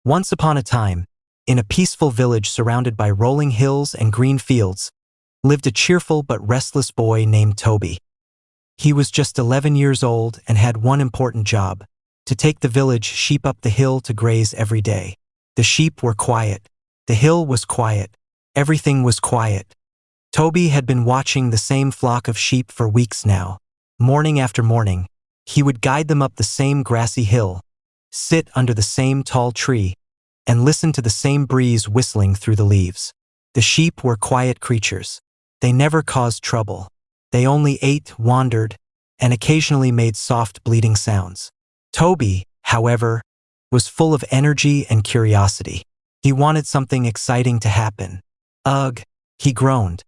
Once upon a time, in a peaceful village surrounded by rolling hills and green fields, lived a cheerful but restless boy named Toby. He was just 11 years old and had one important job: to take the village sheep up the hill to graze every day. The sheep were quiet. The hill was quiet. Everything was quiet. Toby had been watching the same flock of sheep for weeks now. Morning after morning, he would guide them up the same grassy hill, sit under the same tall tree, and listen to the same breeze whistling through the leaves. The sheep were quiet creatures. They never caused trouble. They only ate, wandered, and occasionally made soft bleating sounds. Toby, however, was full of energy and curiosity. He wanted something exciting to happen. Ugh, he groaned,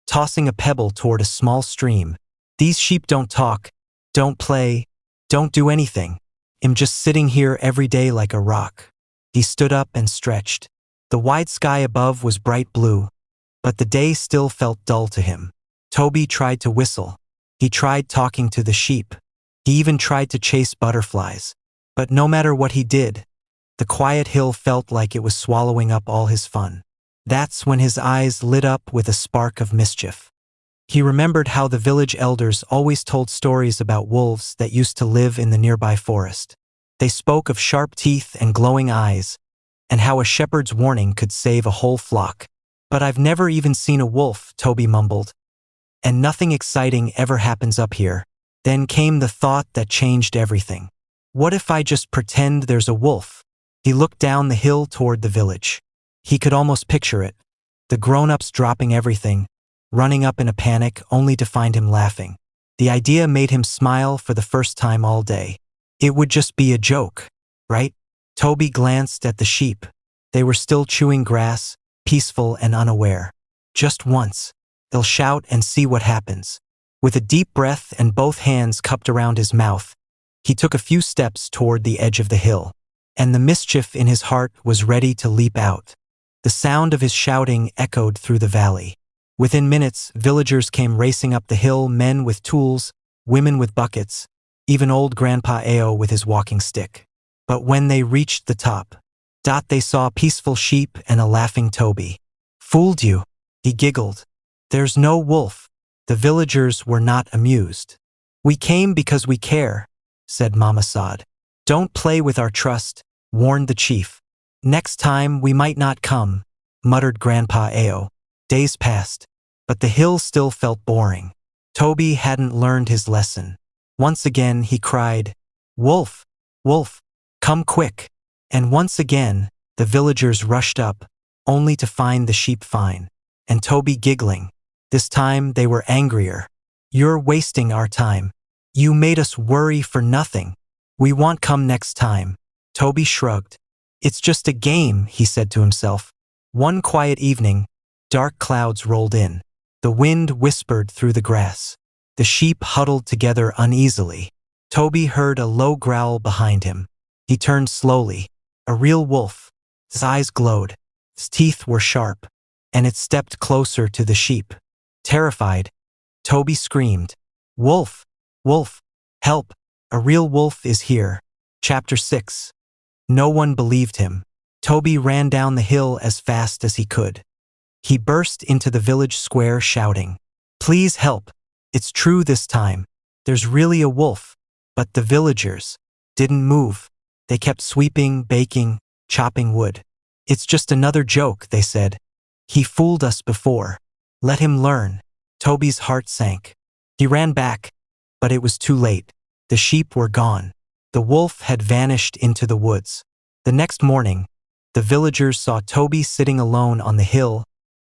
tossing a pebble toward a small stream. These sheep don't talk, don't play, don't do anything. I'm just sitting here every day like a rock. He stood up and stretched. The wide sky above was bright blue, but the day still felt dull to him. Toby tried to whistle. He tried talking to the sheep. He even tried to chase butterflies. But no matter what he did, the quiet hill felt like it was swallowing up all his fun. That's when his eyes lit up with a spark of mischief. He remembered how the village elders always told stories about wolves that used to live in the nearby forest. They spoke of sharp teeth and glowing eyes, and how a shepherd's warning could save a whole flock. But I've never even seen a wolf, Toby mumbled. And nothing exciting ever happens up here. Then came the thought that changed everything. What if I just pretend there's a wolf? He looked down the hill toward the village. He could almost picture it. The grown-ups dropping everything, running up in a panic only to find him laughing. The idea made him smile for the first time all day. It would just be a joke, right? Toby glanced at the sheep. They were still chewing grass, peaceful and unaware. Just once, they'll shout and see what happens. With a deep breath and both hands cupped around his mouth, he took a few steps toward the edge of the hill, and the mischief in his heart was ready to leap out. The sound of his shouting echoed through the valley. Within minutes, villagers came racing up the hill, men with tools, women with buckets, even old Grandpa Ao with his walking stick. But when they reached the top, they saw peaceful sheep and a laughing Toby. "Fooled you," he giggled. "There's no wolf." The villagers were not amused. "We came because we care," said Mama Sod. "Don't play with our trust," warned the chief. "Next time we might not come," muttered Grandpa Ao. Days passed, but the hill still felt boring. Toby hadn't learned his lesson. Once again he cried, "Wolf, wolf, come quick." And once again, the villagers rushed up, only to find the sheep fine, and Toby giggling. This time they were angrier. "You're wasting our time. You made us worry for nothing. We won't come next time." Toby shrugged. "It's just a game," he said to himself. One quiet evening, dark clouds rolled in. The wind whispered through the grass. The sheep huddled together uneasily. Toby heard a low growl behind him. He turned slowly. A real wolf. His eyes glowed. His teeth were sharp, and it stepped closer to the sheep. Terrified, Toby screamed, "Wolf! Wolf! Help! A real wolf is here." Chapter 6. No one believed him. Toby ran down the hill as fast as he could. He burst into the village square shouting, "Please help! It's true this time. There's really a wolf." But the villagers didn't move. They kept sweeping, baking, chopping wood. "It's just another joke," they said. "He fooled us before. Let him learn." Toby's heart sank. He ran back, but it was too late. The sheep were gone. The wolf had vanished into the woods. The next morning, the villagers saw Toby sitting alone on the hill,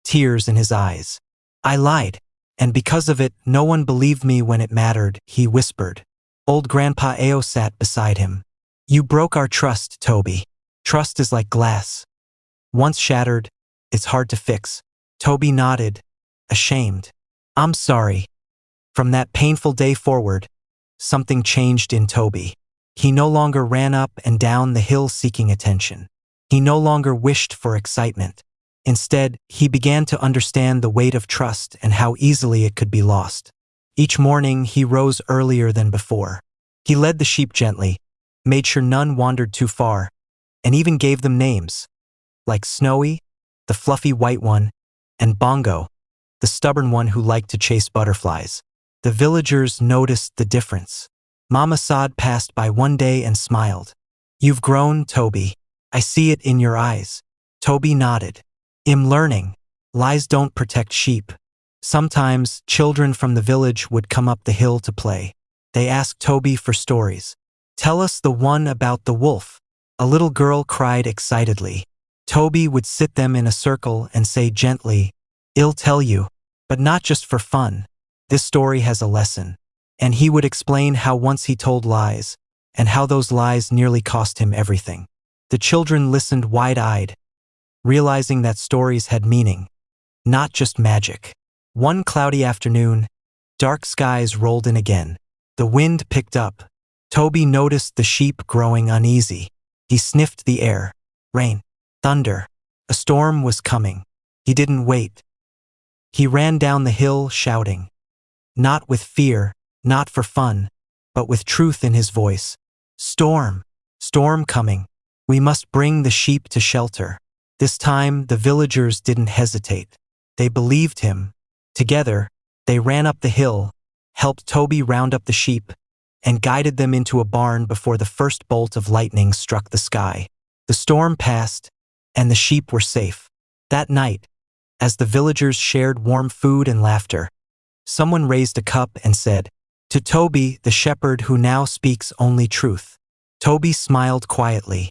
tears in his eyes. "I lied, and because of it, no one believed me when it mattered," he whispered. Old Grandpa Ao sat beside him. "You broke our trust, Toby. Trust is like glass. Once shattered, it's hard to fix." Toby nodded, ashamed. "I'm sorry." From that painful day forward, something changed in Toby. He no longer ran up and down the hill seeking attention. He no longer wished for excitement. Instead, he began to understand the weight of trust and how easily it could be lost. Each morning, he rose earlier than before. He led the sheep gently, made sure none wandered too far, and even gave them names, like Snowy, the fluffy white one, and Bongo, the stubborn one who liked to chase butterflies. The villagers noticed the difference. Mama Saad passed by one day and smiled. "You've grown, Toby. I see it in your eyes." Toby nodded. "I'm learning. Lies don't protect sheep." Sometimes, children from the village would come up the hill to play. They asked Toby for stories. "Tell us the one about the wolf." A little girl cried excitedly. Toby would sit them in a circle and say gently, "I'll tell you, but not just for fun. This story has a lesson." And he would explain how once he told lies, and how those lies nearly cost him everything. The children listened wide-eyed, realizing that stories had meaning, not just magic. One cloudy afternoon, dark skies rolled in again. The wind picked up. Toby noticed the sheep growing uneasy. He sniffed the air. Rain. Thunder. A storm was coming. He didn't wait. He ran down the hill shouting. Not with fear, not for fun, but with truth in his voice. "Storm! Storm coming! We must bring the sheep to shelter." This time, the villagers didn't hesitate. They believed him. Together, they ran up the hill, helped Toby round up the sheep, and guided them into a barn before the first bolt of lightning struck the sky. The storm passed, and the sheep were safe. That night, as the villagers shared warm food and laughter, someone raised a cup and said, "To Toby, the shepherd who now speaks only truth." Toby smiled quietly.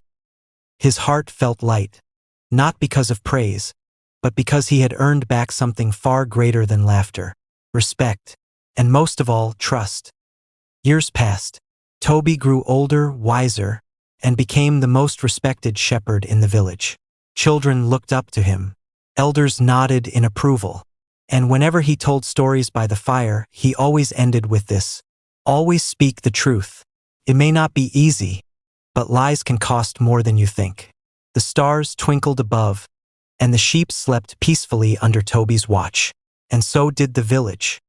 His heart felt light, not because of praise, but because he had earned back something far greater than laughter, respect, and most of all, trust. Years passed. Toby grew older, wiser, and became the most respected shepherd in the village. Children looked up to him. Elders nodded in approval. And whenever he told stories by the fire, he always ended with this: "Always speak the truth. It may not be easy, but lies can cost more than you think." The stars twinkled above, and the sheep slept peacefully under Toby's watch. And so did the village.